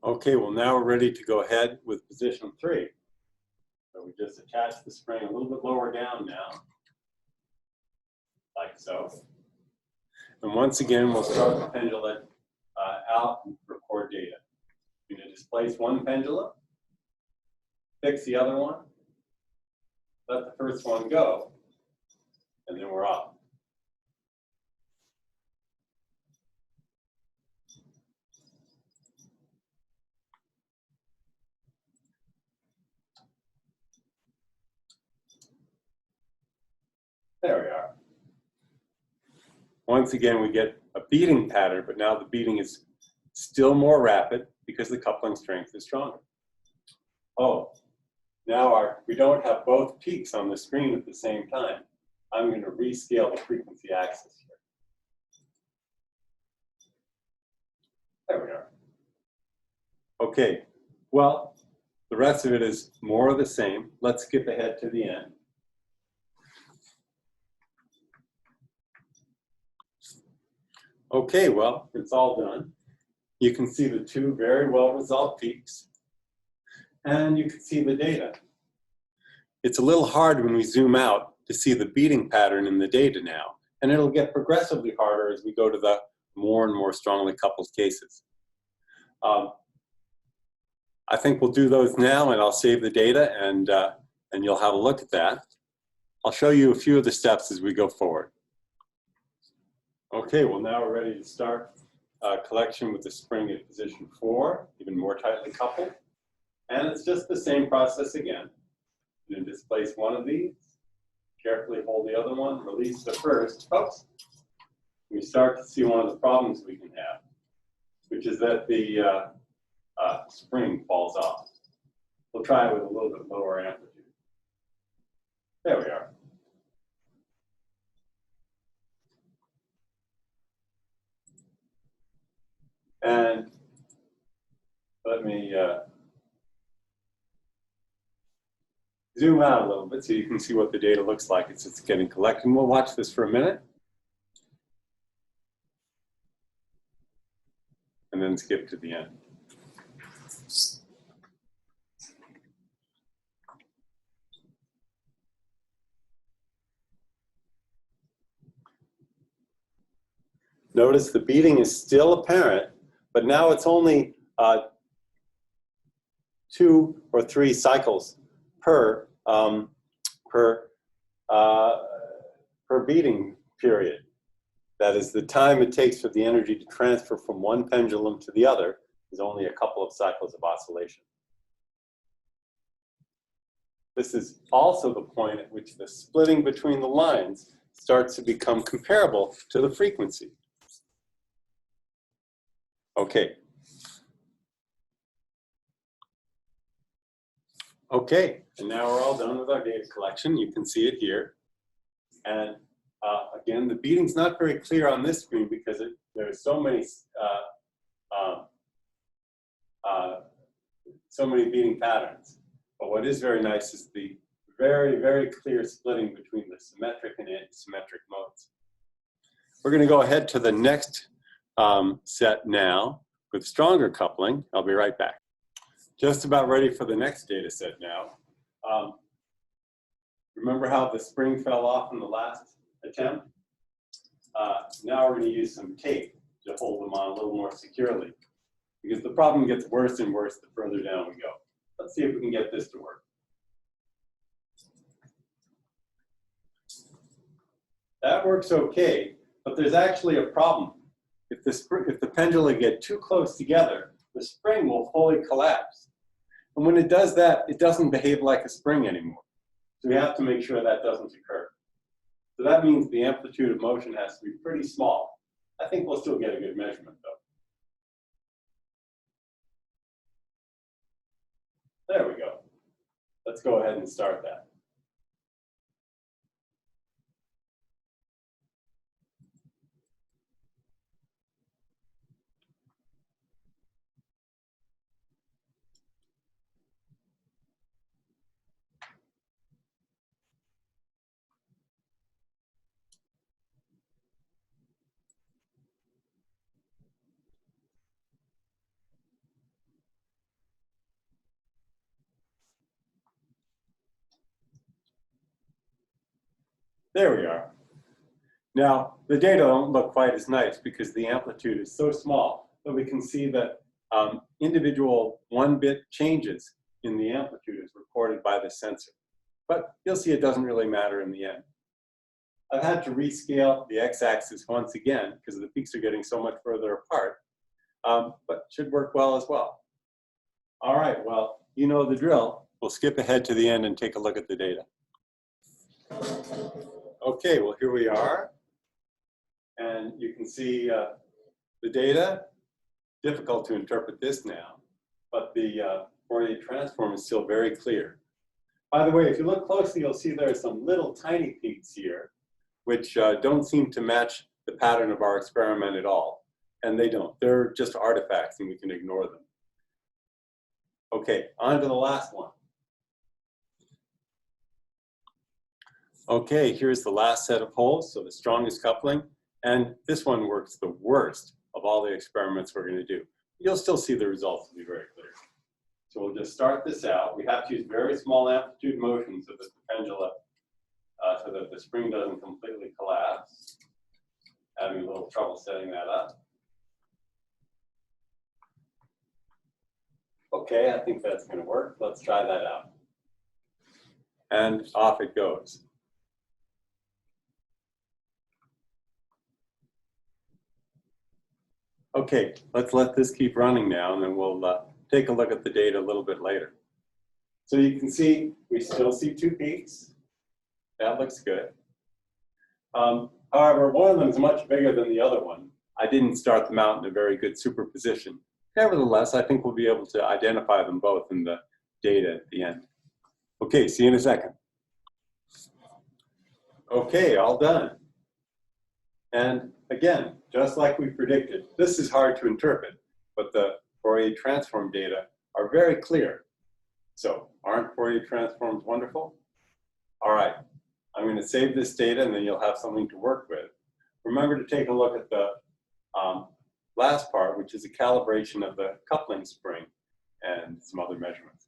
Okay, well now we're ready to go ahead with position 3. So we just attach the spring a little bit lower down now, like so. And once again, we'll start the pendulum out and record data. We're going to displace one pendulum, fix the other one, let the first one go, and then we're off. There we are. Once again, we get a beating pattern, but now the beating is still more rapid because the coupling strength is stronger. Oh, now we don't have both peaks on the screen at the same time. I'm going to rescale the frequency axis here. There we are. Okay, well, the rest of it is more of the same. Let's skip ahead to the end. Okay, well, it's all done. You can see the two very well-resolved peaks, and you can see the data. It's a little hard when we zoom out to see the beating pattern in the data now, and it'll get progressively harder as we go to the more and more strongly coupled cases. I think we'll do those now, and I'll save the data, and you'll have a look at that. I'll show you a few of the steps as we go forward. Okay, well now we're ready to start collection with the spring at position 4, even more tightly coupled. And it's just the same process again. You're going to displace one of these, carefully hold the other one, release the first. Oops. We start to see one of the problems we can have, which is that the spring falls off. We'll try it with a little bit lower amplitude. There we are. And let me zoom out a little bit so you can see what the data looks like as it's getting collected. And we'll watch this for a minute. And then skip to the end. Notice the beating is still apparent, but now it's only 2 or 3 cycles per beating period. That is, the time it takes for the energy to transfer from one pendulum to the other is only a couple of cycles of oscillation. This is also the point at which the splitting between the lines starts to become comparable to the frequency. Okay. Okay, and now we're all done with our data collection. You can see it here. And again, the beating's not very clear on this screen because there are so many beating patterns. But what is very nice is the very, very clear splitting between the symmetric and antisymmetric modes. We're going to go ahead to the next set now with stronger coupling. I'll be right back. Just about ready for the next data set now. Remember how the spring fell off in the last attempt? Now we're going to use some tape to hold them on a little more securely, because the problem gets worse and worse the further down we go. Let's see if we can get this to work. That works okay, but there's actually a problem. If the pendulum get too close together, the spring will fully collapse. And when it does that, it doesn't behave like a spring anymore. So we have to make sure that doesn't occur. So that means the amplitude of motion has to be pretty small. I think we'll still get a good measurement though. There we go. Let's go ahead and start that. There we are. Now, the data don't look quite as nice because the amplitude is so small that we can see that individual 1-bit changes in the amplitude is recorded by the sensor. But you'll see it doesn't really matter in the end. I've had to rescale the x-axis once again because the peaks are getting so much further apart, but should work well as well. All right, well, you know the drill. We'll skip ahead to the end and take a look at the data. Okay, well, here we are. And you can see the data. Difficult to interpret this now, but the Fourier transform is still very clear. By the way, if you look closely, you'll see there are some little tiny peaks here, which don't seem to match the pattern of our experiment at all. And they don't. They're just artifacts, and we can ignore them. Okay, on to the last one. Okay, here's the last set of holes, so the strongest coupling. And this one works the worst of all the experiments we're going to do. You'll still see the results will be very clear. So we'll just start this out. We have to use very small amplitude motions of the pendulum so that the spring doesn't completely collapse. Having a little trouble setting that up. Okay, I think that's going to work. Let's try that out. And off it goes. Okay, let's let this keep running now, and then we'll take a look at the data a little bit later. So you can see, we still see 2 peaks. That looks good. However, one of them is much bigger than the other one. I didn't start them out in a very good superposition. Nevertheless, I think we'll be able to identify them both in the data at the end. Okay, see you in a second. Okay, all done. And again, just like we predicted, this is hard to interpret, but the Fourier transform data are very clear. So, aren't Fourier transforms wonderful? All right, I'm going to save this data and then you'll have something to work with. Remember to take a look at the last part, which is a calibration of the coupling spring and some other measurements.